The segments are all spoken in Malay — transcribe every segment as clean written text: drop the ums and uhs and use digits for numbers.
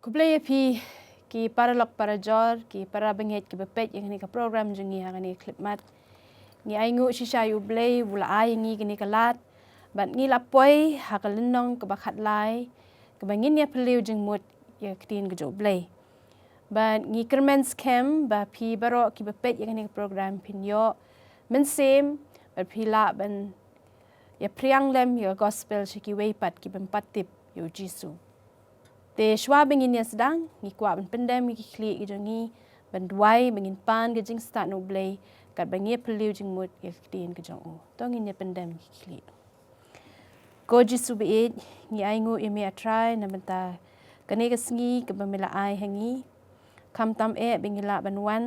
Kublaya pi ki paralok para jor ki para benghet ki bepet yang ni ka program jengi ha ni clip mat ngi aingu shisha yu blay wula ai ngi ni ka lat bat ngi lapoi ha ka lenong ka bakhat lai ka bangin ya peliu jeng mut ya ktin ka jo blay bat ngi kermens kem ba pi baro ki bepet yang ni ka program pin yo men sem bat pi la ban ya priang lem ya gospel shiki weipat ki bempatip yo jisu te shwa bengin ya sedang ngi kwa ben pendam ngi kli ki jongi ben duai bengin pan ke jing start no blay kat bengi peliu jing mut ya ktin ke jong tong ngi pendam ngi kli ko jisu be ngi aingu imi atrai na benta kane ke sngi ke bamela ai hangi kam tam bengila ban wan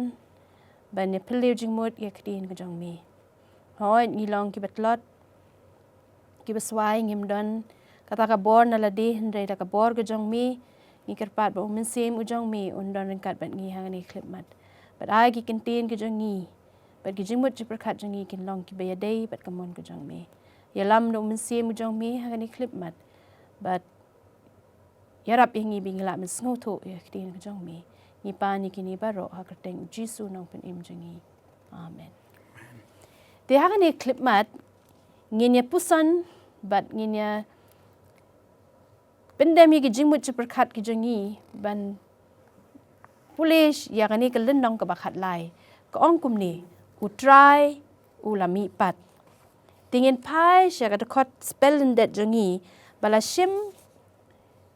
ban ya peliu jing mut ya ktin ke jong mi hoi ngi long ki betlot ki beswai ngim don kata ka bor na ladi hendai da ka bor ke jong mi ngi kerpat ba min sem u jong mi undon kat bat ngi hang ni clip mat bat ai ki kentin ke jong ngi bat ki jimut ji perkat jong ngi kin long ki be dai bat kamon ke jong mi ya lam do min sem u jong mi hang ni clip mat bat ya rap ngi bingla min sngo tho ya kentin ke jong mi ni pa ni kini baro ha kerteng jisu nong pen im jong ngi amen te hang ni clip mat ngi pusan bat ngi pandemi ki jimut ci perkat ki jongi ban pulish ya kani ke lendong ke bakhat lai ke ong kum ni u trai u la Mihpat tingin pai sya ka dekot spelling that jongi bala shim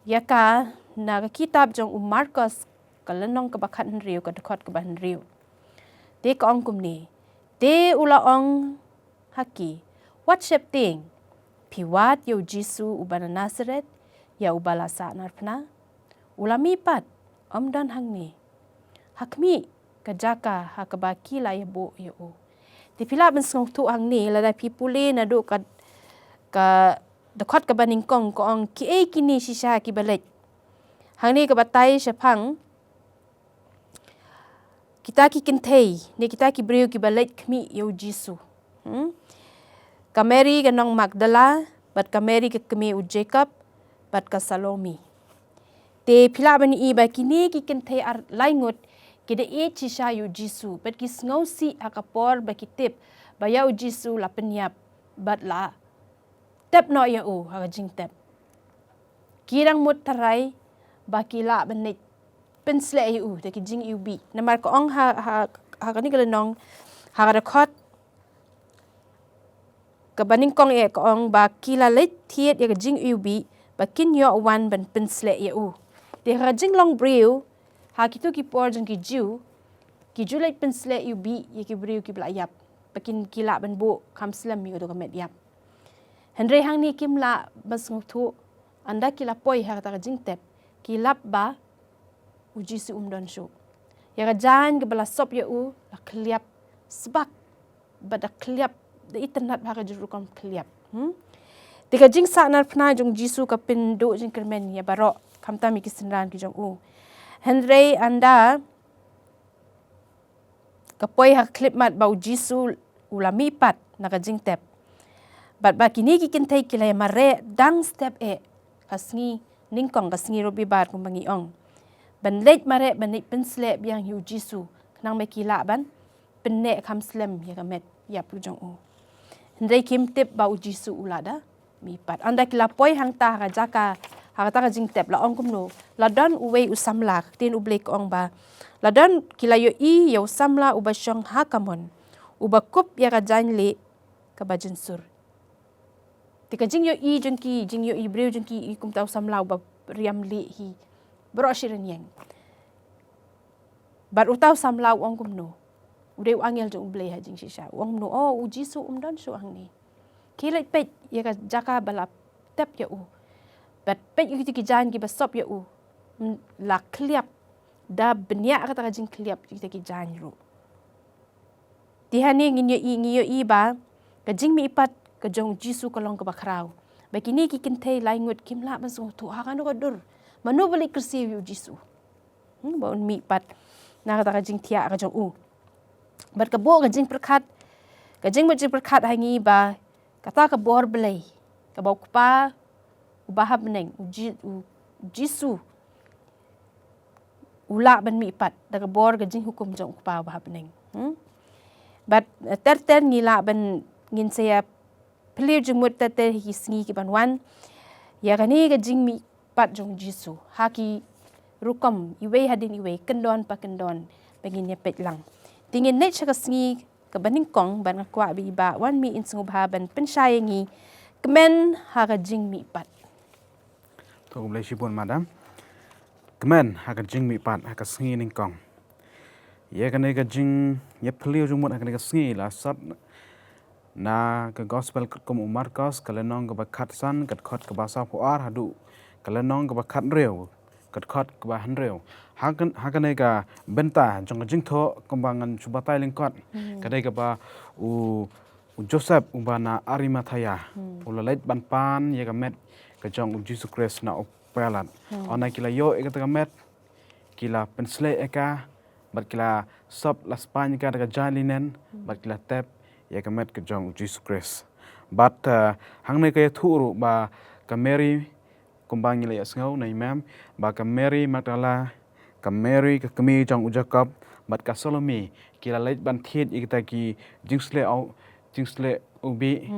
ya ka na ka kitab jong Marcos ke lendong ke bakhat henriu ke dekot ke ban henriu te ke ong kum ni te ula ong haki what shape ting piwat yo jisu u bana Nazareth ya ubala sa narpna ula Mihpat dan hang ni hakmi kajaka hakabaki la ya bo ya o ti pila ben song tu hang ni la da pipule na do ka dekot ka baning kong ko ong ki kini sisa ki balek hang ni ka batai syapang kita ki kentei ni kita ki breu ki balek kmi yo jisu kameri ka nong Magdalene bat kameri ka kmi u Jacob bat ka Salomi te pila bani iba kini ki kentei ar laingut ki de chisha yu jisu bat ki sngosi akapor ba ki tip ba ya jisu la penyap bat la tep no ya u ha jing tep kirang mut tarai ba ki la banik pensle yu de ki jing yu bi namar ko ong ha kani kala nong ha ga khot ka baning kong ko ong ba ki la let thiet ya jing yu bi bakin yo wan ban pensle ya u de rajing long breu ha kitu ki por jeng ki ju like pensle yu bi ye ki breu ki bla yap bakin kila ban bo kam slam mi do kamet yap henry hang ni kim la bas ngtu anda kila poi ha ta jing tep kilap ba uji si don shu ya ga jan ke bala sop ya u la kliap sebak bada kliap de internet ba ga juru kom kliap Tika jing sa nar pna jong jisu ka pindo jing kermen ya baro kamta mi kisenran ki jong u. Henry anda kapoi ha clip mat bau jisu ula Mihpat na ka jing tep. Bat ba kini ki kintai kilay mare dang step kasngi ningkong kasngi robi bar kung bangi ong. Ban late mare ban nik pensle biang yu jisu kanang me kila ban penne kam slem ya kamet yap lu jong u. Henry kim tip bau jisu ulada Mihpat anda kila poi hang ta ka jaka ha ta ka jing tep la ong kumno la don uwe usamla tin ublek ong ba la don kila yo yo samla uba syong ha kamon uba kup ya ka janle ka bajin sur tika jing yo jing yo breu jing ki kum tau samla uba riam li hi bro shiren yang bar utau samla ong kumno ude angel jong uble ha jing shisha ong no o jisu don shu hang ni kilai pet ya ka jaka balap tep ya u bat pet yu ki jan ki basop ya u la kliap da benya ka ta jing kliap ki ki jan ru ti hani ngi yo ba ka jing Mihpat ka jong jisu ka long ka bakrau ba kini ki kintei laingut kimla basu tu ha kan ko dur manu bali kursi yu jisu ba un Mihpat na ka ta jing tia ka jong u bat ka bo ka jing perkat ka jing perkat hangi ba kata ka bor belai ka bau kupa ubahab neng jisu ula ban Mihpat daga bor ga jing hukum jong pa ba bening but ter ngila ban ngin saya pelir jumut ter hisngi ki ban wan ya gani ga jing Mihpat jong Jisu haki rukom iwe hadin iwe kendon pa kendon bangin ya pet lang tingin net sa kasngi ka baning kong ban kwa bi ba wan mi in sungubha ban penshayangi kemen ha ga jing Mihpat to boleh sipun madam kemen ha ga jing Mihpat ha ka sngi ning kong ye ka ne ga jing ye pelir jumut ha ka ne ga sngi la sat na ke gospel kum Marcos kalenong ke bakat san kat khot ke basa puar hadu kalenong ke bakat reu kat khot ke bahan reu hakan ga benta jong jing tho kumbangan subatai lingkot kadai ke ba u Joseph umbana Arimathaya ulalait ban pan ye ga met ke jong Jesus Christ na opelat ona kila yo e ga met kila pensle eka bat kila sop la Spanya ka daga jalinen bat kila tep ya kamet ke jong Jesus Christ but hang ne ke thuru ba ka Mary kumbang ile asngau na imam ba ka Mary Magdalene ka Mary ka kami jong Jacob bat ka Salome kila lait ban thiet ikta ki jingsle ubi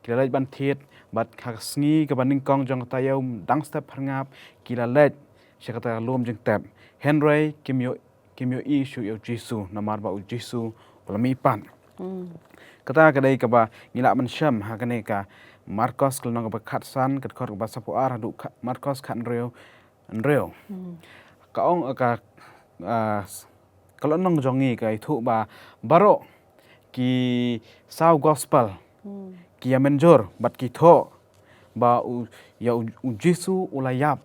kila lait ban thiet bat ka sngi ka baning kong jong tayau dang step hangap kila lait syakata lom jing tap Henry kimyo isu yo Jesus namar ba Jesus ulami pan kata kadai ka ba ngila man syam ha kane ka Marcos kelong ka khat san kat khot ka basa puar hadu Marcos khat reu ka ong ka kalonong jongi ka itu ba baro ki sau gospel ki amenjor bat ki tho ba ya Jesus ulayap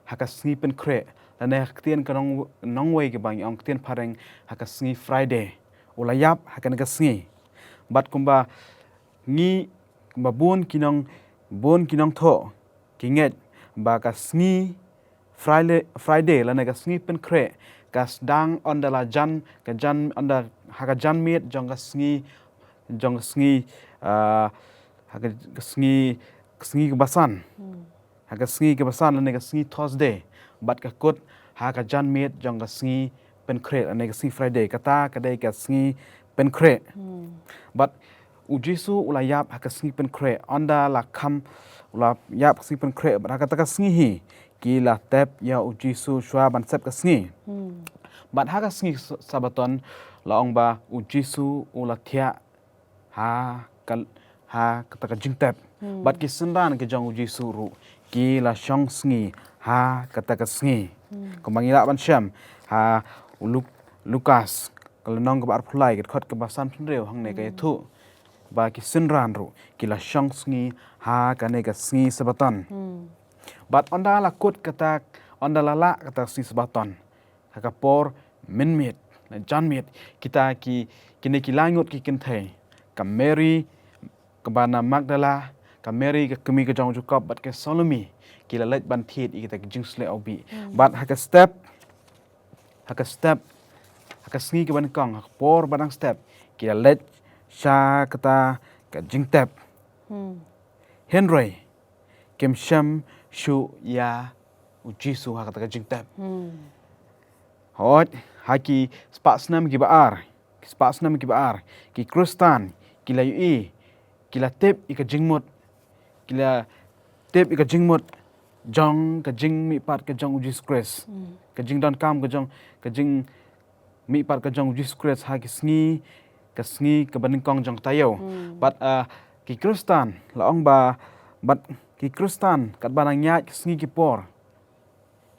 ha ka sngi pen kre lane ktien ka nong wei ke bang ong ktien pareng ha ka sngi Friday ulayap ha ka sngi bat kumba ngi kumba bon kinong tho kinget ba ka sngi Friday lana ka sngi pen kre ka dang ondala jan ka jan onda ha ka jan miet jong ka sngi ha ka sngi ka basan ha ka sngi ka basan lana ka sngi Thursday bat ka kut ha ka jan miet jong ka sngi pen kre lana ka sngi Friday kata kadai ka sngi pen kre but ujisu ulayap haka sngi pen kre onda la kham ula yap sngi pen kre but haka taka sngi hi ki la tep ya ujisu shwa ban sep ka sngi but haka sngi sabaton la ong ba ujisu ula thia ha kataka jing tep but ki sendan ke jong ujisu ru ki la shong sngi ha kataka sngi komangila ban syam ha Lukas kalau nong ke bar pulai ke khot ke basan phnreu hang ne ke thu ba ki sinran ru ki la shong sngi ha ka ne ka sngi sabaton bat onda la kut kata onda la kata sngi sabaton ha ka por minmit na janmit kita ki kini ki langut ki kin thai ka Mary ka bana Magdala ka Mary ka kemi ka jong Jacob bat ke Salome ki la lait ban thiet kita ki jingsle obi bat ha ka step haka sngi ke ban kong hak por badang step kia let sha kata ka jingtep Henry kem sham shu ya ujisu haka ka jingtep hot haki spasnam ki baar ki Kristan kila ui kila tep ika jingmut kila tep ika jingmut jong ka jing Mihpat ka jong Jesus Christ ka jing don kam ka jing Mihpat ka jong Jesus Christ ha ki sngi ka baning kong jong tayo but ki Kristan la ong ba but ki Kristan kat banang nyat sngi ki por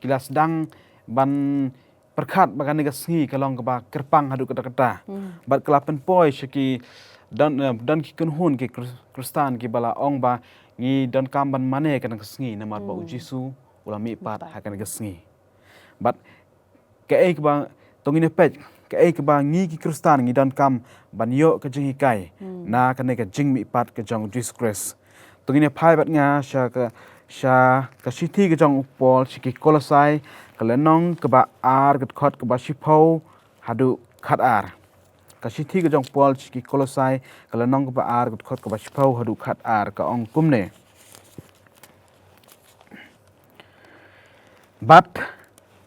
kila sedang ban perkhat bagan ka sngi ka long ka ba kerpang hadu kata but kelapen poi shiki dan ki kunhun ki Kristan ki bala ong ba ngi don kam ban mane ka sngi namar ba ujisu ula Mihpat ha ka sngi but ka ek ba tongine pej ka ek ba ngi ki Kristan ngi dan kam ban yo ka jing hikai na ka ne ka jing Mihpat ka jong Jesus Christ tongine phai bat nga sha ka sithi ka jong Paul siki Kolosai ka lenong ka ba ar ka khot ka ba shipho hadu khat ar ka sithi ka jong Paul siki Kolosai ka lenong ka ba ar ka khot ka ba shipho hadu khat ar ka ong kumne bat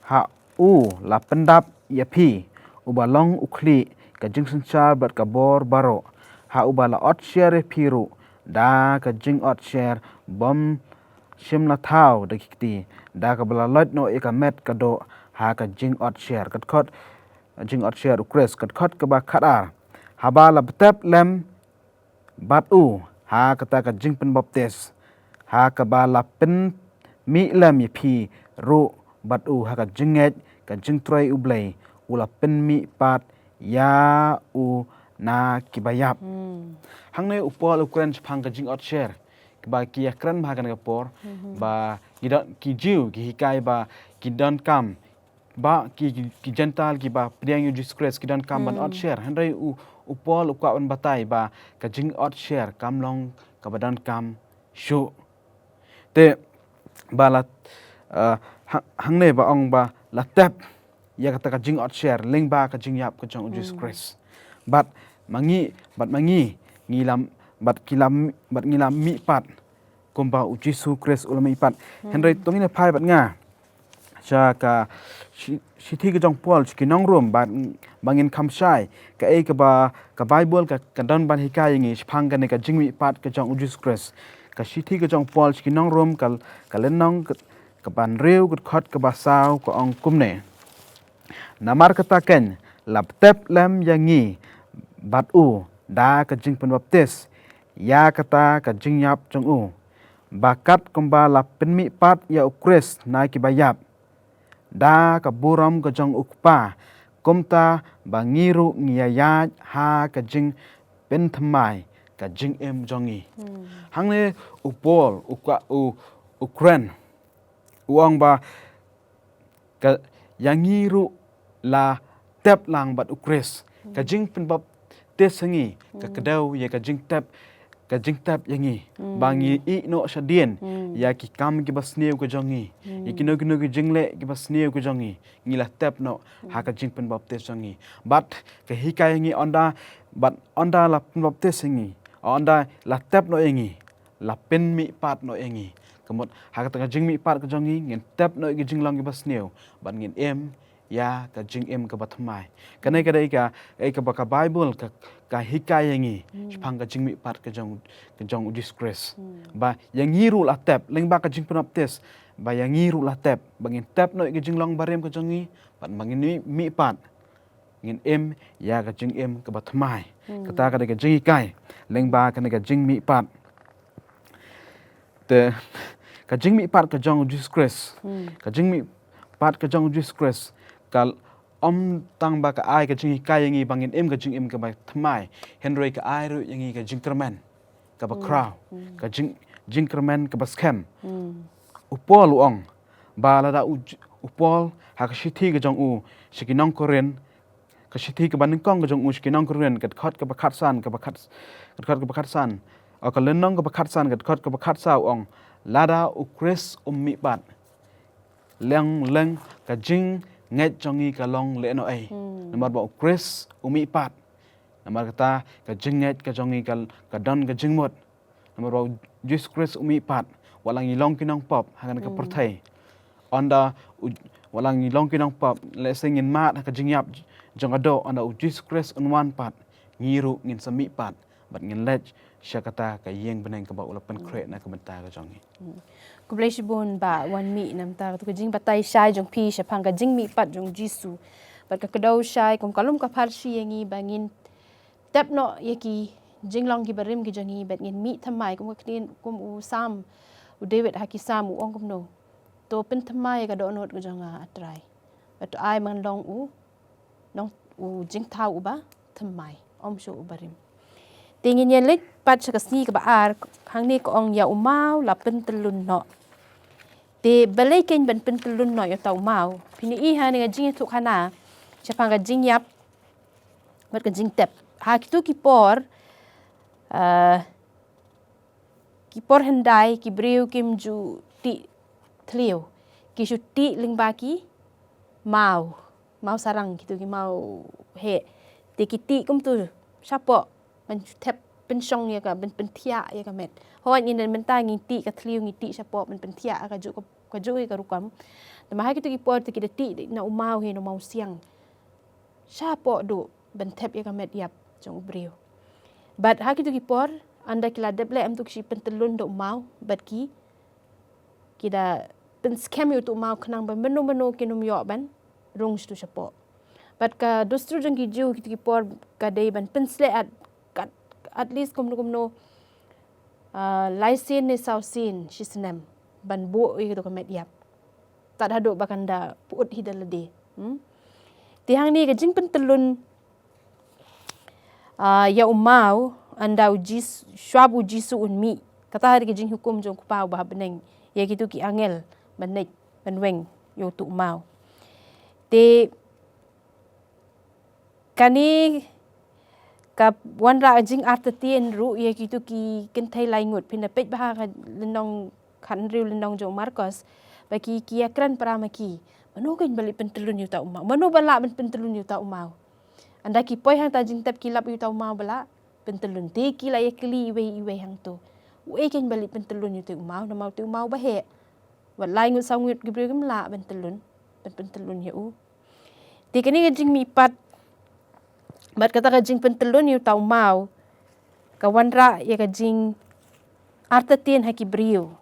ha la pendap ya pi uba long ukli ka jing sanchar bat ka bor baro ha uba la ot share piru da ka jing ot share bom shim la thau da kikti da ka bala lot no e ka met ka do ha ka jing ot share kat khot jing ot share ukres kat khot ka ba khadar ha ba la tap lem bat ha ka ta ka jing pen baptes ha ka ba la pen mi lem ya pi ru bat ha ka jinget ka jing Trai ublay ula pen mi pat ya na kibayap hangne upol ukren phang ka jing ot share ba ki akran ba kan ka por ba ki jiu ki hikai ba ki don kam ba ki gental ki ba priang Jesus Christ ki don kam ban ot share handai upol ukwa ban batai ba ka jing ot share kam long ka ba don kam shu te ba la hangne ba ong ba la tap ya kata ka jing ot share ling ba ka jing yap ka jong Jesus Christ bat mangi ngilam bat ngilam mi pat kumba Jesus Christ ulam mi pat henry tongina phai bat nga cha ka sithi ka jong Paul ki nong room bat bangin kham sai ka e ka ba ka Bible ka don ban hikai ngi phang ka ne ka jing mi pat ka jong Jesus Christ ka sithi ka jong Paul ki nong room ka len nong ka ban reu ka khot ka ba sao ka ong kumne namar kata ken lap tep lem yangi bat da ka jing pen baptis ya kata ka jing yap jong bakat kumba la pen mi pat ya ukres na ki bayap da ka buram ka jong ukpa kumta bangiru ngiyaya ha ka jing pen thamai ka jing em jongi hangne upol ukwa ukren uang ba ka yangiru la tep lang bat ukres ka jing pen bap tesangi ka kedau ya ka jing tep yangi bangi I no shadien ya ki kam ki basneu ka jongi ya ki no ki jingle ki basneu ka jongi ngila tep no ha ka jing pen bap tesangi bat ka hikai yangi onda la pen bap tesangi onda la tep no yangi la pen mi pat no yangi kamot ha ka jing mi pat ka jongi ngin tep no ki jing lang ki basneu ban ngin em ya ka jing em ka batmai kanai ka dai ka ba ka Bible ka hikai yangi phang ka jing mi pat ka jong Jesus Christ ba yangi ru la tep leng ba ka jing pen baptis ba yangi ru la tep bangin tep no ki jing long barem ka jongi pat bangin mi pat ngin em ya ka jing em ka batmai kata ka dai ka jing hikai leng ba ka ka jing mi pat te ka jing mi pat ka jong Jesus Christ ka jing mi pat ka jong Jesus Christ kal tang ba ka ai ka jing hikai yangi bangin em ka jing em ka ba thamai henry ka ai ru yangi ka jing kermen ka ba crow ka jing kermen ka ba scam upol uong ba la da upol ha ka shithi ka jong shikinong koren ka shithi ka ban kong ka jong shikinong koren ka khot ka ba khat san ka ba khat san ka lenong ka ba khat san ka khot ka ba khat sa uong lada ukres mi bat leng ka jing nget jongi ka long le no ai namar ba ukres mi pat namar kata ka jing nget ka jongi ka don ka jing mot namar ba Jesus Christ mi pat walang ilong kinong pop hagan ka perthai onda walang ilong kinong pop le singin mat ka jing yap jong ado onda Jesus Christ unwan pat ngiru ngin sami pat bat ngin lech syakata ka yeng beneng ka ba ulapan kre na ka benta ka jongi kublai shibun ba wan mi nam ta ka jing batai shai jong pi sha phang ka jing mi pat jong jisu bat ka kedau shai kum kalum ka phar shi yangi bangin tep no yaki jing long ki barim ki jongi bat ngin mi thamai kum ka khin kum sam David haki sam ong kum no to pen thamai ka do not ka jonga Trai bat ai man long nong jing thau ba thamai om sho barim tingin yelik pat sa kasni ka baar hang ni ko ong ya umau la pen telun no te balai ken ban pen telun no ya tau mau pini I ha ni ga jing tu khana cha phang ga jing yap bat ka jing tep ha kitu ki por hendai ki breu kim ju ti thlio ki shu ti ling ba ki mau sarang kitu ki mau he te ki ti kum tu sapoมันแทบเป็นช่องเนี่ยกับเป็นเทียเนี่ยกับเม็ดเพราะว่าอินเดียมันตายงิติกับทลิวงิติเฉพาะมันเป็นเทียกับจุกับ ka joy ka rukam ma ha kitu ki por ti deti na umau he no mau siang sha po do ban tep ya kamet yap jong brio but ha kitu ki por anda kila deble am tu ki pentelun do mau but ki da pen scam yu tu mau khnang ban menu kinum yo ban rung stu chapo but ka dostru jong ki ju kitu ki por ka dei ban pensle at least kumno laisin ni sausin shisnem ban bo i to kamet yap tad hado bakanda puut hidalade ti hang ni ka jing pentelun ya umau anda ujis swabu jisu unmi kata hari ka jing hukum jong kupau bah beneng ya kitu ki angel banek banweng yo tu mau te kani ka wanra jing artatien ru ye kitu ki kenthai lai ngut phina pej bah ka lenong khan riu lenong jo Marcos baki ki akran paramaki mano kan balik pentelun yu ta umau mano bala pentelun yu ta umau anda ki poi hang ta jing tap kilap yu ta umau bala pentelun te ki la ye kli iwe hang tu we kan balik pentelun yu ta umau na mau tu umau ba he wat lai ngut sang ngut gibre gam la pentelun yu te kani jing Mihpat bat kata ka jing pentelun yu tau mau ka wanra ya ka jing artatien haki brio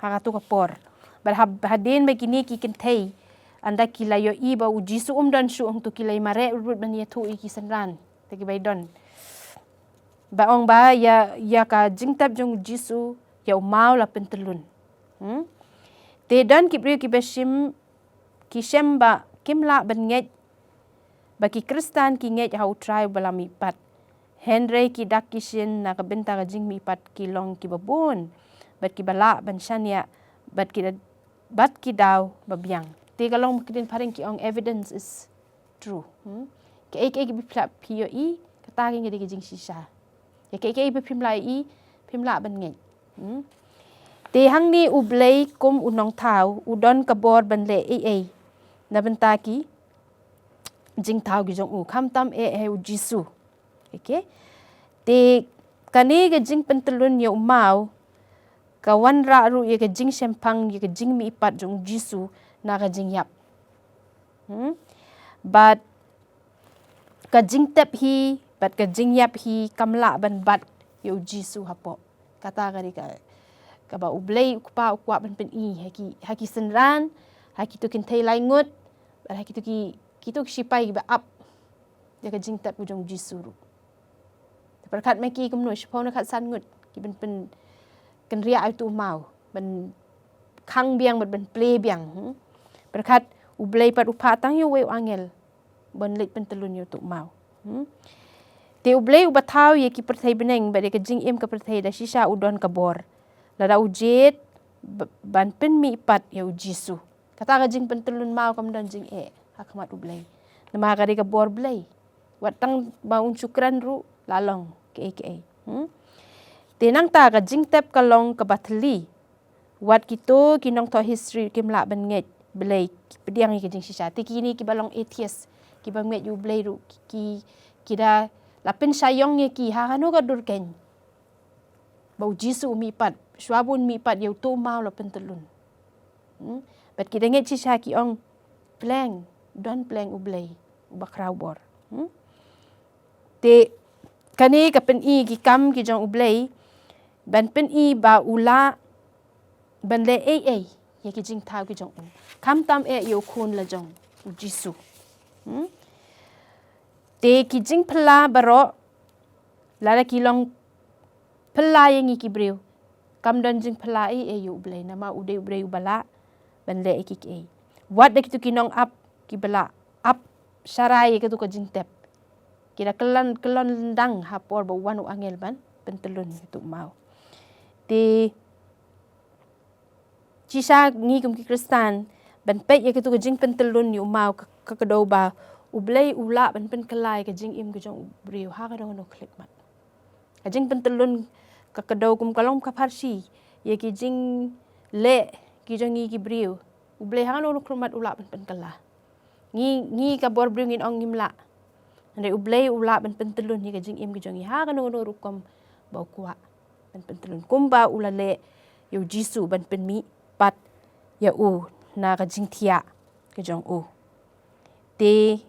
haka tu ka por bar hadin begini ki kenthei anda kila yo iba ujisu dan su tu kila mare urut ban ya tu iki sanran te ki baidon ba ong ba ya ka jing tap jong jisu ya mau la pentelun te dan ki brio ki bashim ki shemba kimla ban nget baki Kristan ki nget hau Trai bala Mihpat Henry ki dak kishin na kabenta ka jing Mihpat ki long ki babun bat ki bala ban shania bat ki daw babyang te kalong kidin paring ki ong evidence is true ke ki biplap pio i kataging ki jing shisha ya ke bi phimla ban nget te hang ni ublei kum unong thau udon ka bor ban le na benta ki jing thau gi jong u kham tam u jisu okay te kani ga jing pentelun yo mau ka wanra ru ye ga jing sempang ye ga jing Mihpat jong jisu na ga jing yap but ka jing tep hi but ka jing yap hi kamla ban bat yo jisu hapo kata gari ka ba ublei ukpa ban pen i haki senran haki tu kin thei lai ngut haki tu kitu sipai ba up ya ka jing tap ujong jisuru perkat meki kumno shpau na khat san ngut ki ben kan ria ai tu mau ben khang biang ben play biang perkat ublei pat upa tang yo we angel ben lek pentelun yo tu mau te ublei ubathau ye ki perthai beneng ba de ka jing em ka perthai da shisha udon ka bor la da ujet ban pen Mihpat yo jisu kata ka jing pentelun mau kam dan jing hakmat ublei nama kari ka bor blei watang baun syukran ru lalong ke tenang ta ka jing tep kalong ka bathli wat kito kinong to history kimla ban nget blei pediang ki jing shisha ti kini ki balong atheist ki bang nget yu blei ru ki kida lapin sayong ye ki ha kanu ka durken bau jisu Mihpat swabun Mihpat yo tu mau la pentelun bat kita nget shisha ki ong plan don pleng ublei ubakrau bor te kani ka pen i ki kam ki jong ublei ban pen i ba ula ban le ye ki jing thau ki jong kam tam yo khun la jong u jisu te ki jing phla baro la ki long phla yang ki breu kam dan jing phla yo ublei nama ude ubrei ubala ban le ki wat de kitu kinong up ki bala up sharai ke tu ka jing tep kira kelon dang hapor ba wanu angel ban pentelun tu mau te cisa ngi kum ki Kristan ban pe ye ke tu ka jing pentelun yu mau ka do ba ublei ula ban pen kelai ka jing im ka jong briu ha ka do no klik mat ka jing pentelun ka do kum kalong ka parsi ye ki jing le ki jong ngi ki briu ublei ha no klumat ula ban pen kala ngi ka bor bringin ong ngimla ande ublei ula ban pentelun ni ka jing im ki jong ha ka no rukom bau kwa ban pentelun kumba ula le yo jisu ban pen Mihpat ya na ka jing thia ka jong te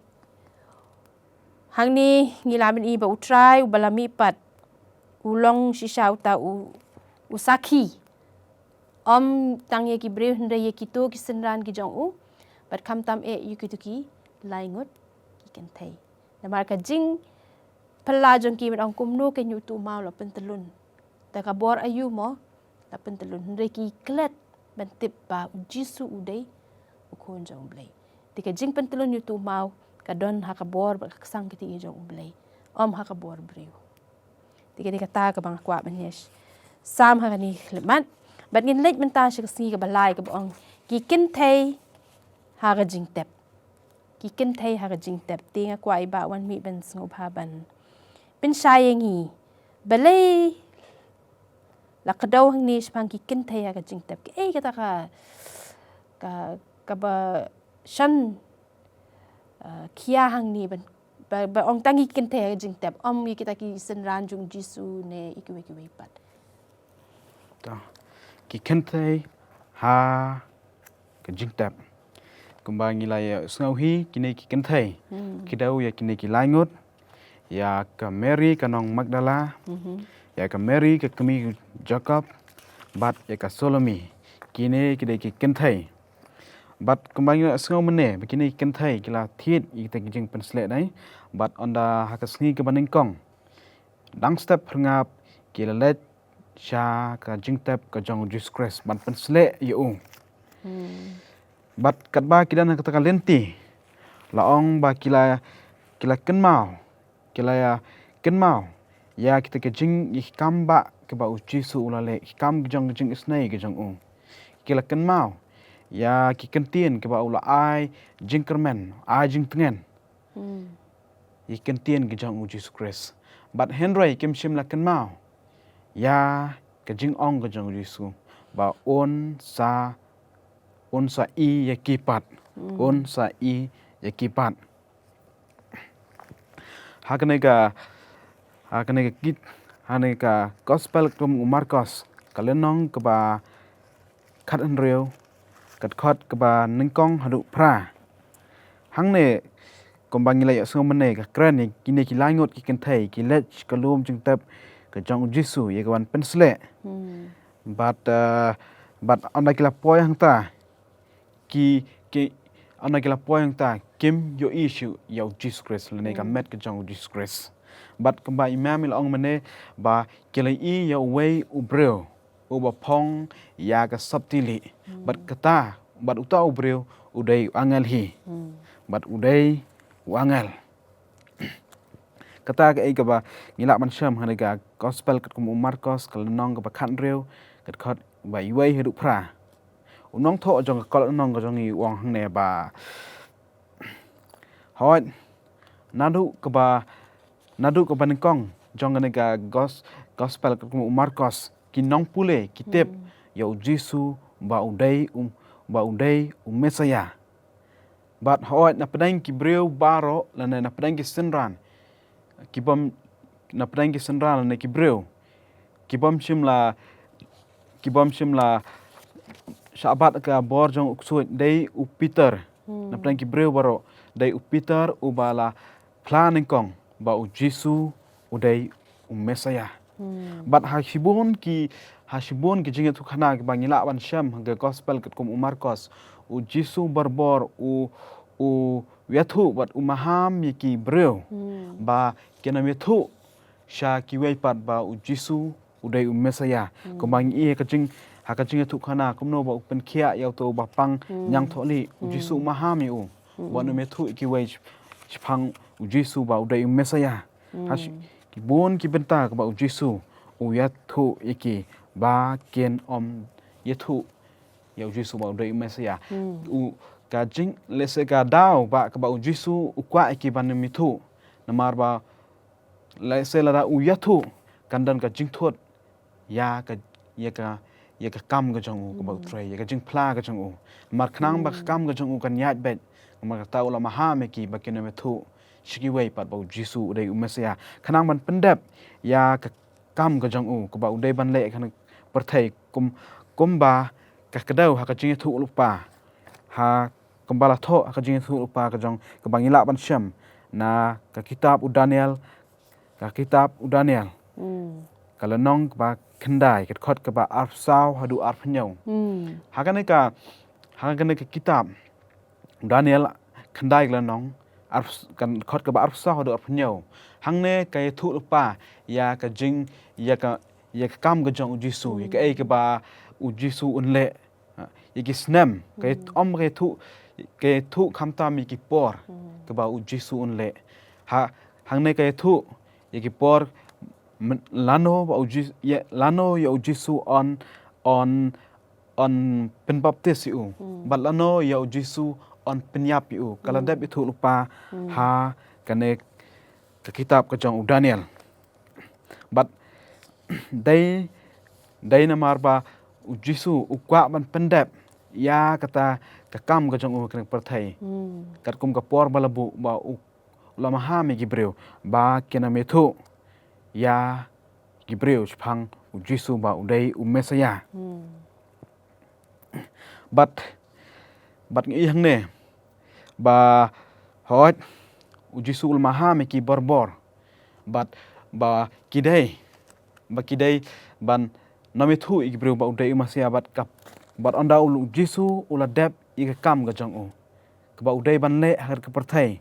hang ni ngilamin iba Trai bala Mihpat ulong shisha uta usaki tang ye ki breu hndra ye ki to ki senran ki jong bat kam tam yuki tuki laingot ki kan thai namar ka jing pala jong ki ong kumno ke nyu tu mau la pentelun ta ka bor ayu mo la pentelun hndra ki klet ban tip ba jisu udai ukon jong blai tika jing pentelun yu tu mau ka don ha ka bor ba ka sang ki jong blai ha ka bor breu tika ta ka bang kwa ban yes sam ha ni khleman bat ngin lech men ta shi ka balai ka bong ki kin thai ha ga jing tep ki kin thai ha ga jing tep tinga kwa iba wan mi ban ngop ha ban pin shayengi balai la ka daw hang ni spang ki kin thai ha ga jing tep ki ka ta ka ba shan kia hang ni ban ba ong tangi kin thai ha ga jing tep yi kita ki sen ran jung jisu ne ikiwe pat ta ki kente ha ka jing tap kumba ngilai sngau hi kini ki kente ki dau ya kini ki laingot ya ka Mary ka nong Magdala ya ka Mary ka kami Jacob bat ya ka Solomi kini ki kente bat kumba ngilai sngau mene kini kente kila thiet i ta ki jing pensle dai bat onda ha ka sngi ka baning kong dang step ngap kila let sha ka jingtep ka jong Jesus Christ ban pensle yu bat kat ba kidan ka ta lenti laong ba kila kenmau ya kita ke jing i kamba ke ba jisu ulale kam jong jing isnai ke jong kila kenmau ya ki kentien ke ba ula ai jing kermen ai jing tengen i kentien ke jong Jesus Christ bat henry kim shim la kenmau ya ka jing ong ka jong Jisu ba on sa i ya kipat hakane ka kit hane ka gospel kum Marcos kalenong ka ba khat an reu kat khot ka ba ningkong hadu pra hangne kombang ngilai so mane ka krani kini ki langot ki kenthai ki lech ka lum jing tap ka jong Jisu ye ka wan pensle but anda kila poy hang ta ki anda kila poy hang ta kim yo issue yo Jesus Christ le ka met ka jong Jesus Christ but kamba imam il ong mane ba kila ya way ubreu uba pong ya ka subtili but kata but uta ubreu udai angel hi but udai wangel kata ka ba ngila man sham hanaga gospel kat kum Marcos kalenong ka ba khan reu kat khot ba iwai hedu pra unong tho jong ka nong ka jong i wang hang ne ba hot nadu ka ba ningkong jong ka gospel kat kum Marcos kinong pule kitep yo Jisu ba udai Mesaya but hot na pedang ki breu baro lana na pedang ki senran kibam na pedang ki senran lana ki breu kibam shimla Sabbath ka bor jong uksuit dei u Peter na pedang ki breu baro dei u Peter u bala planning kong ba u Jisu udai Mesaya but hashibon ki jinget tu khana ki bangila wan sham ga gospel kat kum Marcos u Jisu barbor u yathu bat umaham ki breu ba kena yathu sha ki wei pat ba u Jisu udai Mesaya kumang i ka jing tu khana kumno ba pen khia yaw to ba pang nyang tholi u Jisu umaham u wa no methu ki wei phang u Jisu ba udai Mesaya hash ki bon ki benta ba u Jisu u yathu iki ba ken yathu yaw Jisu ba udai Mesaya u ka jing lese ka daw ba ka ba u Jisu u kwa iki ban mithu namar ba lese la u yathu kandan ka jing thot ya ka kam ka jong ka ba Trai ya ka jing pla ka jong mar khnang ba kam ka jong kan yat bet mar ta ula maha me ki ba ken mithu shiki wei pat ba u Jisu udai Mesaya khnang ban pendap ya ka kam ka jong ka ba udai ban le khan perthai kum ba ka kedau ha ka jing thu lupa ha kembala tho ha ka jing thu lupa ka jong ka bangila ban syam na ka kitab Daniel kalau nong ba kendai kat khot ka ba arf sau hadu arf nyau ha ka kitab Daniel kendai la nong arf kan khot ka ba arf sau hadu arf nyau hangne ka thu lupa ya ka jing ya ka kam ka jong Jisu ya ka ai ka ba Jisu unle ya ki snem ka om ka thu kham ta mi ki por ka ba Jisu unle ha hangne ka thu ya ki por lano ya Jisu on pen baptis yu but lano ya Jisu on penyap yu kalau dep itu lupa ha kane ke kitab ke jong Daniel but dai namar ba Jisu ukwa ban pendep ya kata kakam ke jong kene perthai kat kum ka por balabu ba ulama ha me gibreu ba kena methu ya gibreu chphang Jisu ba udai Mesaya but ngi hangne ba hot Jisu ulama ha me ki borbor but ba kidai ban namethu gibreu ba udai Mesaya but onda ulu Jisu ula dep ika kam ga jong ka ba udai ban le har ka perthai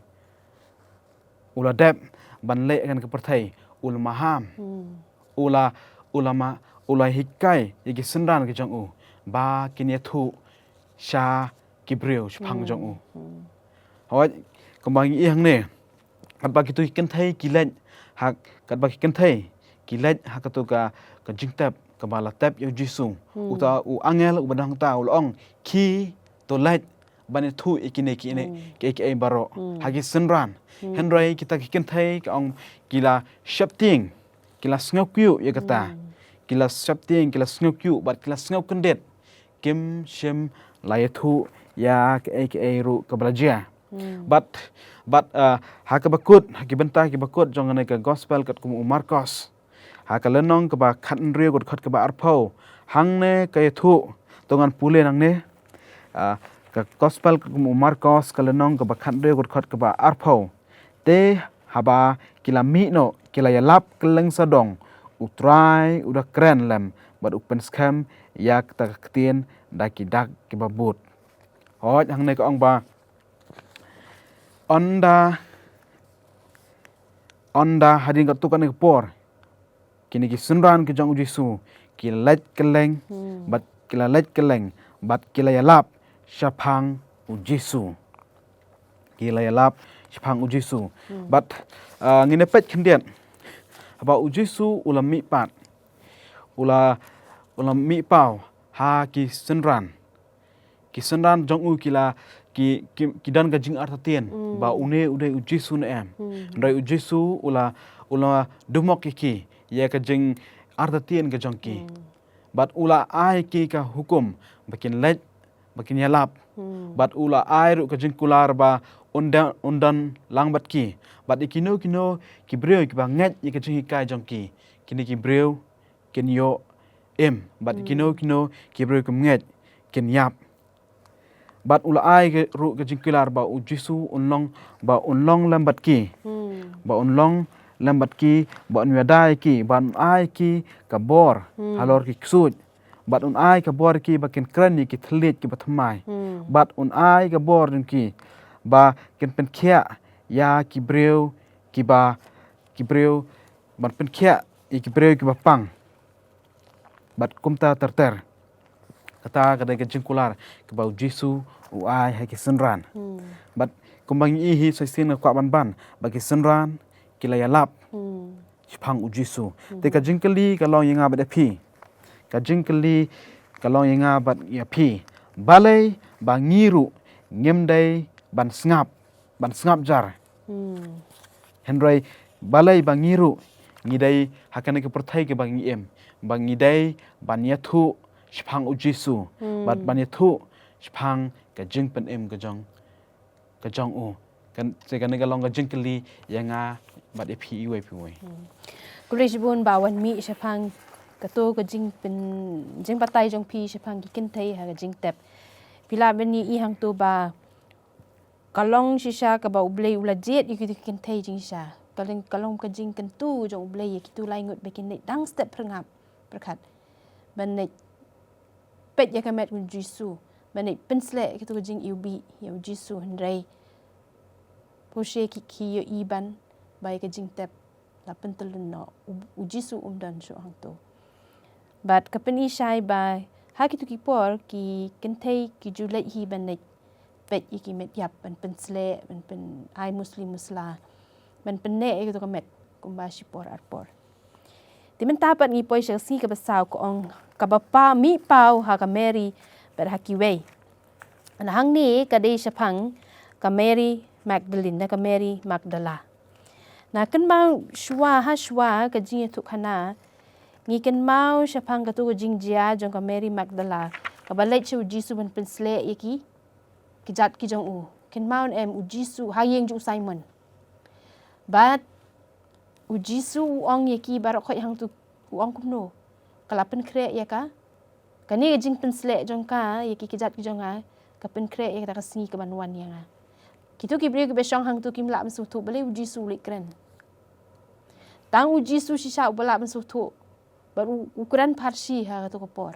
ula dep ban le kan ka perthai ulama ham ula hikai igi sendan ke jong ba kinia thu sha gibreu chphang jong hoi kembang i hang ne kat ba kitu ken thai kilen hak kat ba ken thai kilen hak tu ka jingtap ka bala tap yo Jisu uta u angel u badang ta ulong ki to let ban thu ikine ke baro hagi senran henrai kita ken thai ka ong kila shapting kila snokyu ya kata kila shapting kila snokyu bat kila snok kendet kim shem layathu ya ke ru ka belajar but ha ka bakut ha ki benta ki bakut jong ne ka gospel kat kum Marcos ha ka lenong ka ba khan rio got khat ka ba arpho hang ne ka thu tongan pule nang ne ka gospel kum Marcos ka lenong ka ba khan rio got khat ka ba arpho te haba kila mi no kila ya lap keleng sadong utrai udah keren lem bad open scam yak ta ktien daki dak ki babut hoj hang ne ko ong ba onda hadin ka tukan ke por kini ki sunran ke jong Jisu ki let keleng bat kila let keleng bat kila ya lap syapang Jisu kila ya lap syapang Jisu bat ngine pet kendian aba Jisu ulam Mihpat ulam Mihpau ha ki senran jong kila ki dan gajing artatien ba une udai Jisu ne em rai Jisu ula dumok ki ya ka jing artatien ka jong ki bat ula ai ki ka hukum bakin let bakin yalap bat ula ai ru ka jing kular ba undan langbat ki bat ikino ki breu ki ba ngat ye ka jing kai jong ki kini ki breu ken yo em bat ikino ki breu ki ngat ken yap bat ula ai ke ru ke jingkilar ba Jisu unlong lambat ki ba unlong lambat ki ba nyadai ki ba ai ki ka bor halor ki ksut bat un ai ka bor ki ba ken krani ki thlit ki ba thamai bat un ai ka bor ki ba ken pen khia ya ki breu ban pen khia ki breu ki ba pang bat kumta terter kata kadai ke jingkular ke bau Jisu uai hai ki senran bat kumbang hi soisin kwa ban bagi senran kila yalap chphang Jisu te ka jingkali ka long yanga bat phi ka jingkali ka long yanga bat ya phi balai bangiru ngemdai ban snap jar henrai balai bangiru ngidai hakane ke perthai ke bangi em bangidai ban yathu chphang Jisu bat ban yathu chphang ka jingpen em ka jong kan se kan ga long ka jingkali yanga bat phi we Kulisbun bawan mi chphang katu ka jing pen jing patai jong pi shapang ki kintai ha ka jing tep pila beni I hang tu ba kalong shisha ka ba ublei ula jet ki kintai jing sha kalong ka jing kentu jong ublei ki tu lai ngut be kin dang step prangap perkat ban nei pet ya ka met kun jisu ban nei pensle ki tu ka jing ubi ya jisu hendrai poshe ki yo iban bai ka jing tep la pentelun no jisu dan shu hang tu bat kapeni shai ba ha ki tu ki por ki kentai ki julai hi ban nei pet ki met yap ban pensle ban pen ai muslim musla ban penne ki tu ka met kumba shi por arpor ti men tapat ngi poi si ka basau ko ong ka bapa mi pau ha ka Mary ber ha ki wei an hang ni ka dei shapang ka Mary Magdalene na ka Mary Magdala na kan mau shwa ha shwa ka jing tu khana ngi kan mau shapang ka tu jing jia jong ka Mary Magdala ka balai chu jisu ban pensle ki jat ki jong u kan mau em u jisu ha yeng ju Simon bat u jisu ong ye ki barok khoi hang tu ong kumno kala pen kre ya ka kani jing pensle jong ka ye ki jat ki jong a ka pen kre ya ka singi ka banwan ya nga kitu ki bri ki besong hang tu kim la msu tu balai u jisu le kren tang u jisu shisha bala msu tu baru ukuran parsi ha ka tu ko por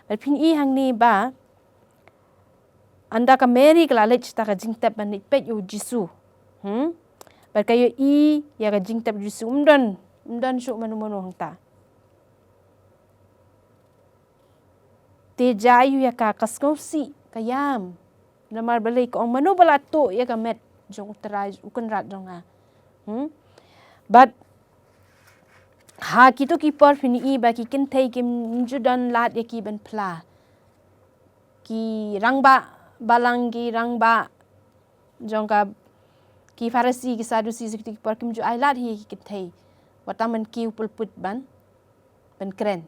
ber pin I hang ni ba anda ka Mary kala lech ta ka jing tep ban ni pet u jisu ber kayo I ya ka jing tep jisu umdan shu manu hang ta te jayu ya ka kasngausi kayam namar balai ko manu bala to ya ka met jong Trai ukun rat jong a but ha kitu ki por fini I ba ki kintai kim judan lat ya ki ban pla ki rangba balangi rangba jong ka ki Farisi ki Sadusi ki por kim ju ai lat hi ki kintai wataman ki pulput ban kren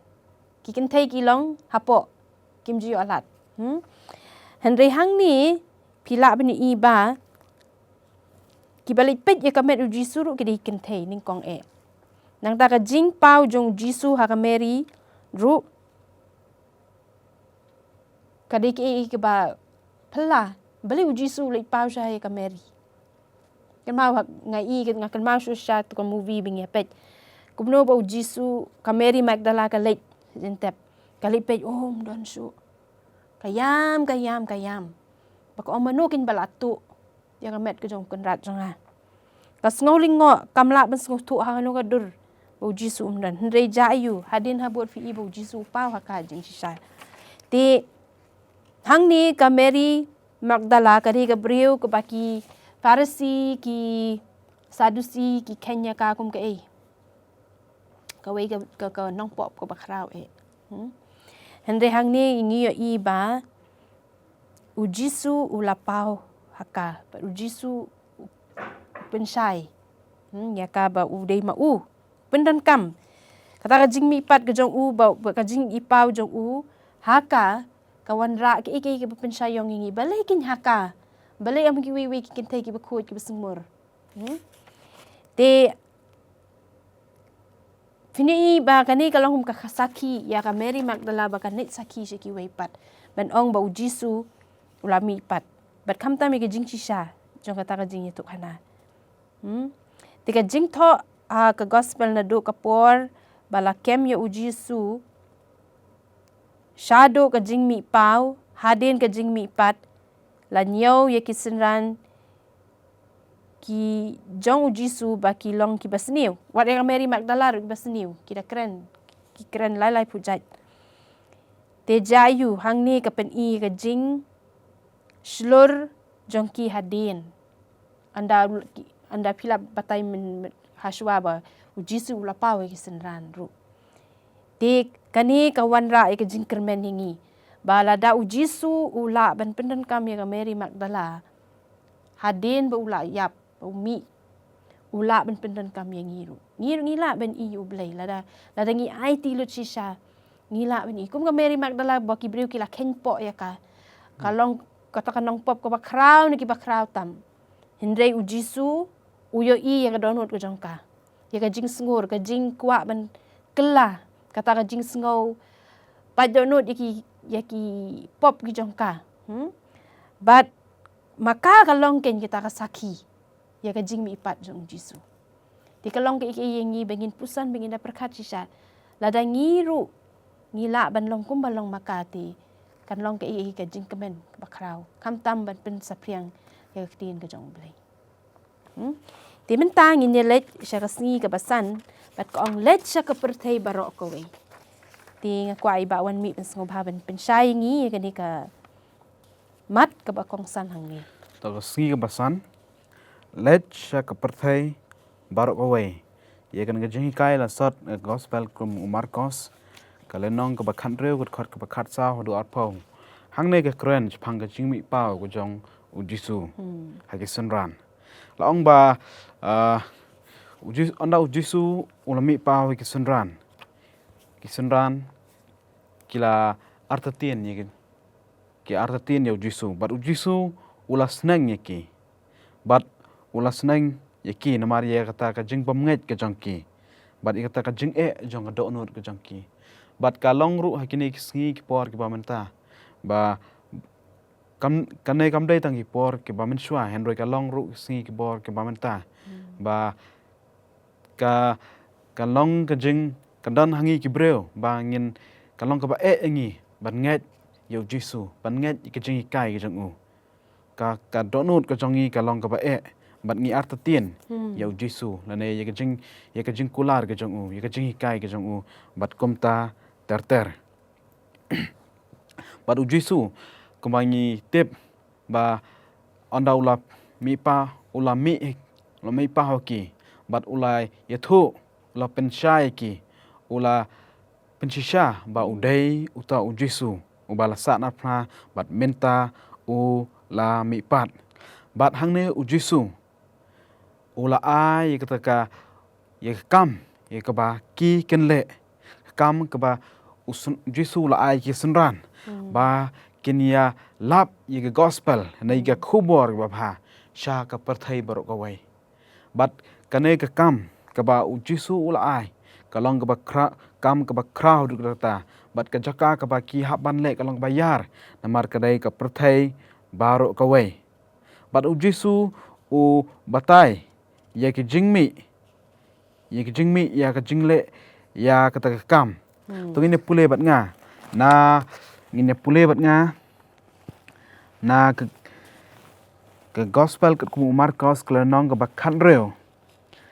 ki kintai ki long hapo kim ju alat Henry hang ni pila bani I ba ki balik pet ya ka met u jisu ru ki di kintai ning kong nang ta ka jing pau jong jisu ha ka Mary ru ka di ki ba pala bali u jisu le pau sha ka Mary kan mau ngai I kan mau shu sha tu ka movie bing ya pet kumno ba u jisu ka Mary Magdala ka le jentep ka le pet don shu kayam bak om manukin balatu ya ka met ka jong kan rat jong a ka sngoling ngo kamla ban sngu tu ha no ka dur bu jisu dan hendrei jayu hadin ha bot fi I bu jisu pau ha ka jing shisha ti hang ni ka Mary Magdala ka ri ka briu ka baki Farisi ki Sadusi ki Kenya ka kum ka ka wei ka nong pop ka bakrau hendrei hang ni ngi yo I ba u jisu u lapau haka u jisu penshai ya ka ba u dei ma u pendan kam kata ka jing Mihpat ka jong u ba ka jing I pau jong u haka kawan ra ki penshai yong ngi balai kin haka balai am ki we ki kintai ki bakut ki besumur te fini ba kani kalong ka saki ya ka Mary Magdala ba ka net saki shi ki we pat ban ong ba u jisu ula Mihpat bat kam ta mi ka jing shisha jong kata ka jing itu kana te ka jing tho ka gospel na do ka por bala kem ya u jisu shadow ka jing mi pau hadin ka jing Mihpat la nyau ya kisenran ki jong u jisu ba ki long ki basniu wat ya Mary Magdala ru basniu ki kren lai pujat te jayu hang ni ka pen I ka jing shlur jong ki hadin anda pila batai men haswa ba u jisu la pau ki senran ru te kani ka wanra ka jing kermen hingi bala da u jisu ula ban pendan kam ya ka Mary Magdala hadin ba ula yap ba mi ula ban pendan kam ya ngiru ngila ban I u blai la da ngi ai ti lu shisha ngila ban I kum ka Mary Magdala ba ki briu ki la kenpo ya ka kalong kata kanong pop ko ba kraw ni ki ba kraw tam hendrei u jisu uyo I ya ka donut ko jong ka ya ka jing sngur ka jing kwa ban kela kata ka jing sngau padonot yaki pop ki jongka. But maka kalong ken kita ka saki ya ka jing mi ipat jong Jisu. Di kalong ke yengi bengin pusan bengin da perkat sisa. Lada ngiru ngila ban long kum balong makati kan long ke ka jing kemen bakrau. Kam tam ban pen sapriang ya tin ka jong blai. Di mentang in let siya ka sngi ka basan bat ko ang let siya ka pertay barok ko we. Di nga kwa ibawan mi pen sngob haban pen shaingi ka ni ka mat ka ba kong san hangi. To ka sngi ka basan let siya ka pertay barok away. Ye kan ga jing kai la sot gospel kum Marcos kalenong ka ba khanreu ka khot ka ba khat sa hodu arpau. Hang ne ka kren phang ka jing mi pau ko jong u Jisu. Ha ki sunran. La ong ba anda u Jisu ulami pau ki sunran. Ki sunran kila artatien ye ki artatien ye u Jisu. But u Jisu ulas nang ye ki. But ulas nang yaki namar ye kata ka jing pamnget ka jongki bat kata ka jing jong ka donut ka jongki bat ka long ru hakini sngi ki por ki bamenta ba kanai kam dai tang ki por ki bamen shwa henroi ka long ru sngi ki por ki bamenta ba ka long ka jing ka dan hangi ki breu ba ngin ka long ka ba ngi ban nget yo Jisu ban nget ka jing kai ka jong u ka donut ka jongi ka long ka ba bat ngi artatien yau Jisu lane ye ka jing kular ke jong u ye ka jing kai ke jong u bat komta ter bat u Jisu kumangi tip ba onda ula mi pa hoki bat ulai ye thu ula penshai ki ula penshisha ba udai uta u Jisu ubala sa na pra bat menta u la mi pat bat hangne u Jisu ula ai kata ka ye kam ye ka ba ki kenle kam ka ba Jisu ula ai ki sunran ba kinia lap ye ka gospel na ye ka khubor ba bha sha ka perthai barok ka wai bat kane ka kam ka ba Jisu ula ai ka long ka ba kam ka ba crowd kata bat ka jaka ka ba ki haban le ka long ba yar namar ka dai ka perthai barok ka wai bat Jisu u batai ya ki jingmi ya ka jingle ya ka ta kam to ngine pule bat nga na ngine pule bat nga na ka gospel ka ku Marcos klanong ka ba khanreu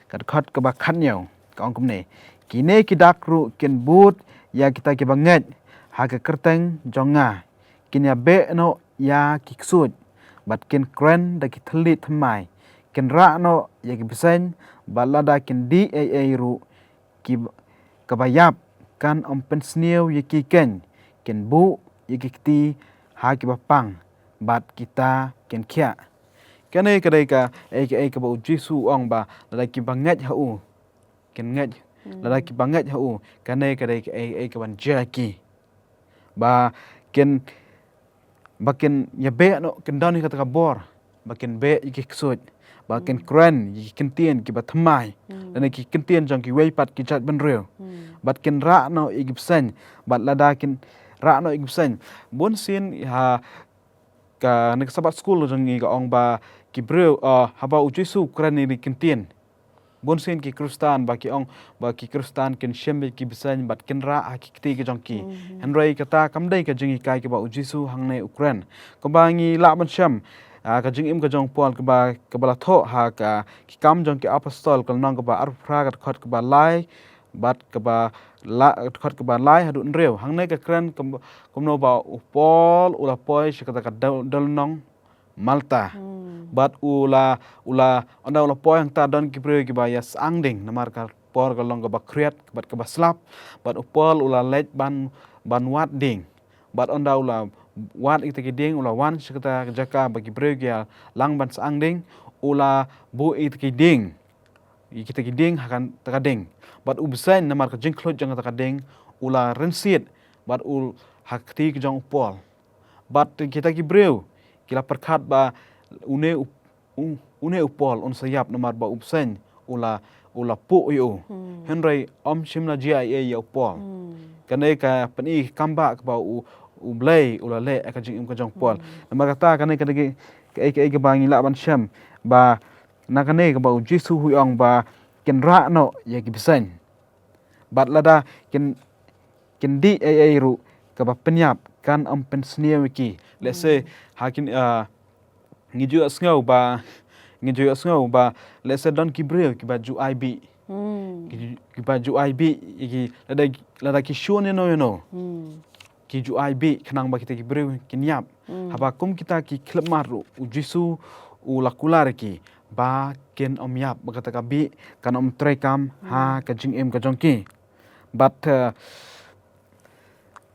ka khat ka ba khanyo ka ong kumne kine ki dakru ken but ya kita ki banget ha ka kerteng jonga kinya be no ya ki ksut bat ken kren da ki thlit thmai ken ra no ya ki besen balada ken di ru ki kabayap kan om pensniu ye ki ken bu ye ki ti ha ki bapang bat kita ken khia kene kadai ka ka ba Jisu ong ba la ki banget ha u ken nget la ki banget ha u kene kadai ka ka ban jaki ba ken ya be no ken dan ka ta bor ba ken be ki ksut ba ken kren ken tien ki ba thmai dan ki ken tien jong ki wei pat ki chat ban reu bat ken ra no igipsen bat lada ken ra no igipsen bon sin ha ka nek Sabbath school jong ki ong ba ki breu ha ba u Jisu kren ni ken tien bon sin ki Kristen ba ki ong ba ki Kristen ken shembe ki bisen bat ken ra ha ki ti ki jong ki henrei kata kam dai ka jing kai ki ba u Jisu hang ne Ukraine ko ba ngi la ban sham ka jing im ka jong pol ka bala tho ha ka ki kam jong ki apostol ka nong ka ba ar phra ka khot ka ba lai bat ka ba la khot ka ba lai hadu reu hang ne ka kren kom no ba u pol ula poi shi ka dal nong Malta bat ula onda ula poi hang ta don ki pre ki ba yas angding namar ka por ka long ka ba kriat bat ka ba slap bat u pol ula let ban wat ding bat onda ula wat ita ki ding ula wan sekata jaka bagi breugia lang ban sang ding ula bu ita ki ding kita ki ding hakan taka ding bat ubsen namar ka jingklot jang taka ding ula rensit bat ul hakti ki jang pol bat kita ki breu kila perkat ba une upol on sayap namar ba ubsen ula pu yu henry shimna GIA yau pol kanai ka pani kamba ka u blay ula le ka jing ka jong pol nama kata kanai ka bangi la ban sham ba na kanai ka ba jisu huyong ba ken ra no ya ki bisen bat lada ken di ru ka ba penyap kan pen snia wiki let's say hakin ngiju asngau ba let's say don kibril ki ba ju IB ki ba ju IB ki lada ki shone no ki ju IB kenang ba kita kibril kinyap haba kum kita ki klep maru u jisu u lakular ki ba ken yap ba kata ka bi kan trai kam ha ka jing ka jongki but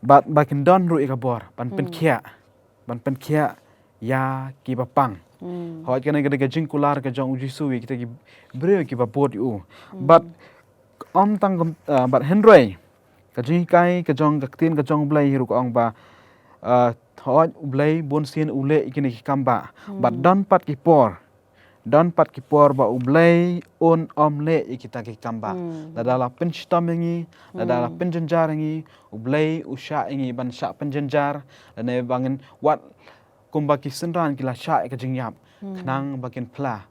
ba ken don ru ka bor ban pen kia ya ki ba pang hoi kana ka jing kular ka jong jisu kita ki breu ki ba bot u but tang but henry ka jing kai ka jong ka tin ka jong blai ru ka ba hoi blai bon sin ule ikini ki kamba but don pat ki por ba ublay le ikita ki kamba dadala penstam ngi dadala penjenjar ngi ublay usha ngi ban sha penjenjar ne bangin wat kumba ki senran ki la sha ka jingyap khnang bakin pla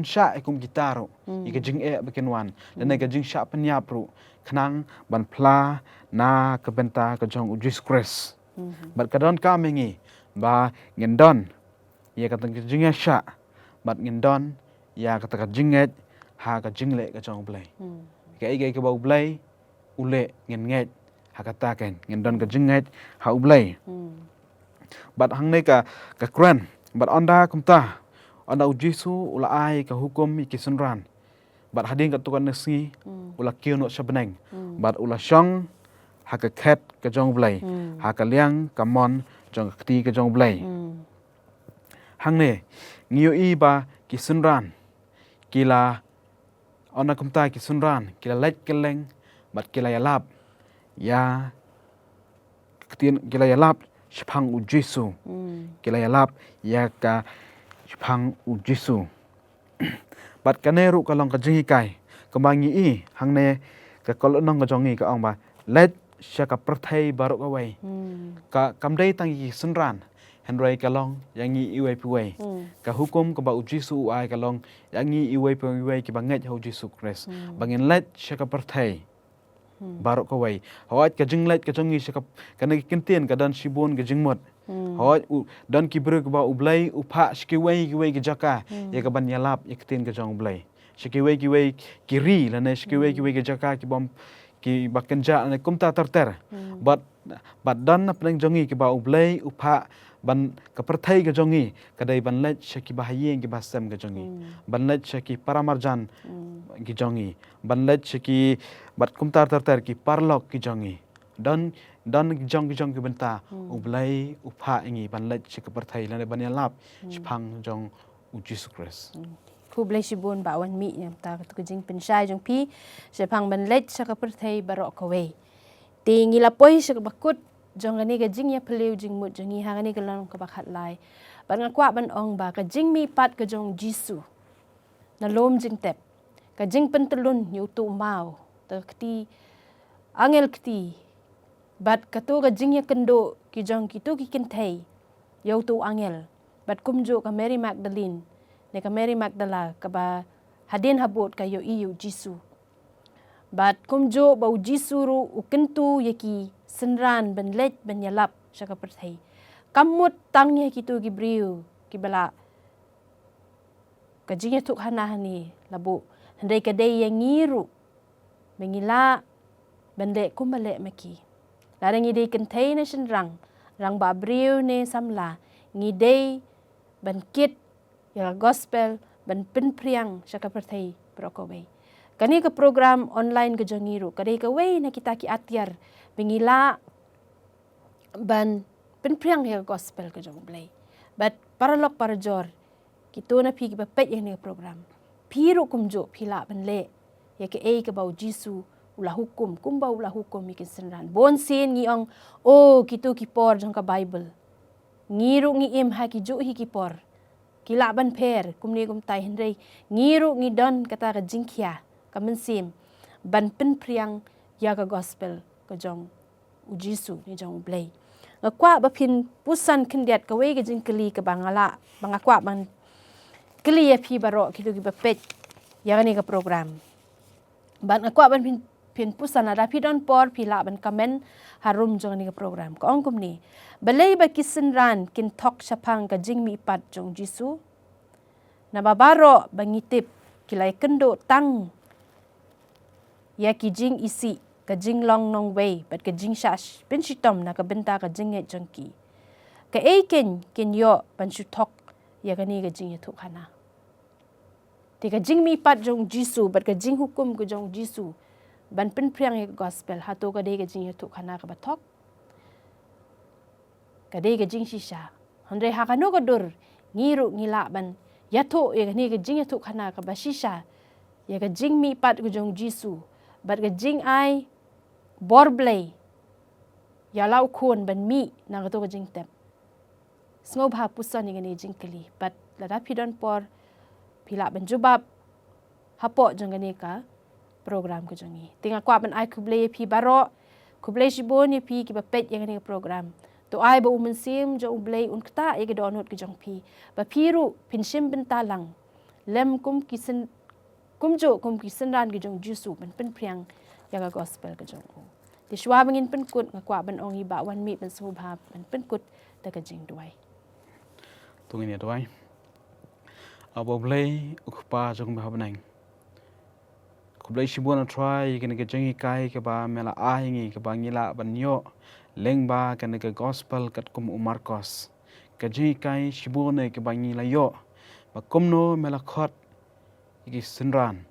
sha kum gitaro ika jing bakin wan ne ka jing sha penyap ru khnang ban pla na ka benta ka jong ujis kres bat kadon ka mengi ba ngendon ye ka tang jing sha bat ngendon ya kata ka jinget ha ka jingle ka jong blai ka ba blai ule nget ha kata ken ngendon ka jinget ha blai bat hang ne ka kran bat onda kumta onda ujisu ula ai ka hukum ki sunran bat hading ka tukan nasi ula kiono shabneng bat ula shong ha ka khet ka jong blai ha ka liang ka mon jong ti ka jong blai hang ne ngiu i ba ki sunran kila ona kumta ki sunran kila lek keleng bat kila yalap ya kila yalap shpang u jisu kila yalap ya ka shpang u jisu bat kaneru kalong ka jingi kai kamangi i hangne ka kolonong ka jongi ka ong ba let shaka prathai barok away ka kamdei tangi sunran henry kalong yangi iwe puwe ka hukum ka ba ujisu ai kalong yangi iwe puwe ki banget ho jisu kres bangin let shaka parthai barok ko wai hawat ka jinglet ka jongi shaka kana kinten ka dan shibon ka jingmot hawat dan ki bru ka ba ublai upha shki wai ki jaka ya ka ban yalap ikten ka jong ublai shki wai ki ri la ne shki wai ki jaka ki bom ki bakenja ne kumta terter but dan apneng jongi ki ba ublai upha ban kaperthai ka jongi kadai ban let shaki bahayeng ki basam ka jongi ban let shaki paramarjan ki jongi ban let shaki bat kumtar terter ki parlok ki jongi dan jong ki benta ublai upha ingi ban let shaki kaperthai lane ban yalap chpang jong Jesus Christ ku blai shibun ba wan mi yang ta ka jing pensai jong pi shapang ban let shaka perthai barok kawe tingi lapoi shaka bakut jong ani ka jing ya peleu jing mut jong ha ani ka lang ka bakhat lai ban nga kwa ban ong ba ka jing Mihpat ka jong jisu na lom jing tep ka jing pentelun yu tu mau ta kti angel kti bat ka tu ka jing ya kendo ki jong ki tu ki kinthai yu tu angel bat kumjo ka Mary Magdalene ne ka Mary Magdala ka ba hadin habot ka yu jisu bat kumjo ba jisu ru ukentu yaki senran ben let ben yalap shaka perthai kamut tangnya kitu gibriu kibala kajinya tuk hanahani labu handai kadai yang ngiru mengila bende kumale maki larang idei kentai na senrang rang ba briu ne samla ngidei ben kit ya gospel ben penpriang shaka perthai brokowe kani ke program online ke jongiru kadai ka wei na kita ki atiar bengila ban penpriang ya gospel ke jong blai but paralok parajor kitu na pi ki bapet yang ni program piru kumjo pila ban le ya ke ke bau jisu ula hukum kumba ula hukum ikin senran bon sin ngi ong kitu ki por jong ka bible ngiru ngi im ha ki ju hi ki por kila ban per kumni kum tai henrei ngiru ngidon kata ka jingkia ka mensim ban pen priang ya ka gospel ka jong u Jisu ni jong blai ngakwa ba phin pusan kindiat ka we ka jingkeli ka bangala bangakwa ban keli ya phi baro kidu ki bapet ya ni ka program ban ngakwa ban phin pusan ada phi don por phi la ban kamen harum jong ni ka program ko ongkum ni balai ba kisenran kin thok chapang ka jing Mihpat jong Jisu na babaro bangitip kilai kendo tang ya ki jing isi ka jing long nong wei bat ka jing shash pin shitom na ka benta ka jing et jongki ka eiken kin yo ban shu thok ya ka ni ka jing thu khana ti ka jing Mihpat jong Jisu bat ka jing hukum ka jong Jisu ban pin priang ya gospel hato ka de ka jing thu khana ka bathok ka de ka jing shisha handre ha ka no ka dur ngiru ngila ban yato ya ni ka jing thu khana ka bashisha ya ka jing Mihpat ka jong Jisu bat ka jing ai borblay ya lau khon ban mi na ka to ka jing tep sngo bha pusan ni jing keli bat la da pidon por pila ban jubab hapo jong ni ka program ka jongi tinga kwa ban ai kublay pi baro kublay shibon pi ki ba pet ya ni program to ai ba umensim jo ublay un kta ya ka donot ka jong pi ba piru pinshim bin talang lem kum kisen kumjo kum kisenran ka jong Jisu ban pen priang ya ka gospel ka jong ti shwa bangin pen kut ngakwa ban ong hi ba wan mi ban subha ban pen kut ta ka jing duai tungin ya duai abo blai ukpa jong ba banang kublai shibon trai kene ke jengi kai ke ba mela ahingi ke ba ngila ban yo lengba kene ke gospel kat kum Marcos ke jengi kai shibon ke ba ngila yo ba kumno mela khot iki sinran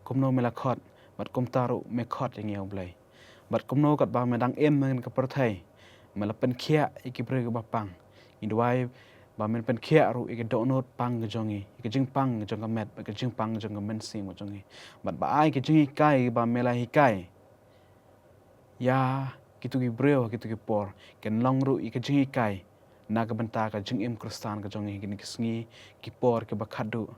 kumno mela khot bat kum taru me khot yang eu blai bat kumno kat ba medang men ka perthai mela pen khia iki bre ka bapang indwai ba men pen khia ru iki donot pang ka jongi iki jing pang jong ka met ka jing pang jong ka men sing jongi bat ba ai ki jing kai ba mela hi kai ya kitu ki breo kitu ki por ken long ru iki jing kai na ka benta ka jing kristan ka jongi ki sngi ki por ke ba khadu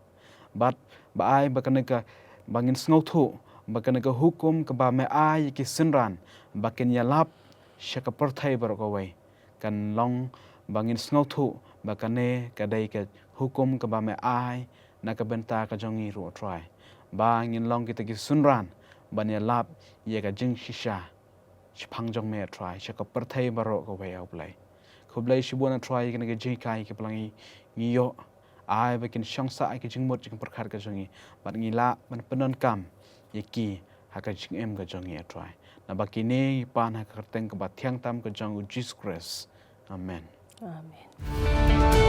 bat ba ai ba ka bangin sngo thu bakan ka hukum ka ba me ai ki sinran bakin yalap shaka perthai bar ko wai kan long bangin sngo thu bakane ka dai ka hukum ka ba me ai na ka benta ka jongi ro trai bangin long kita ki sunran ban yalap ye ka jing shisha chphang jong me trai shaka perthai bar ko wai au blai khublai shibona trai ka jing kai ki plangi ngiyo ai bakin shangsa ai ki jing mot jing perkhar ka jongi bat ngila ban penon kam yaki haka jing em ka jong ya try na bakine pan haka teng ka ba thiang tam ka jong Jesus Christ amen amen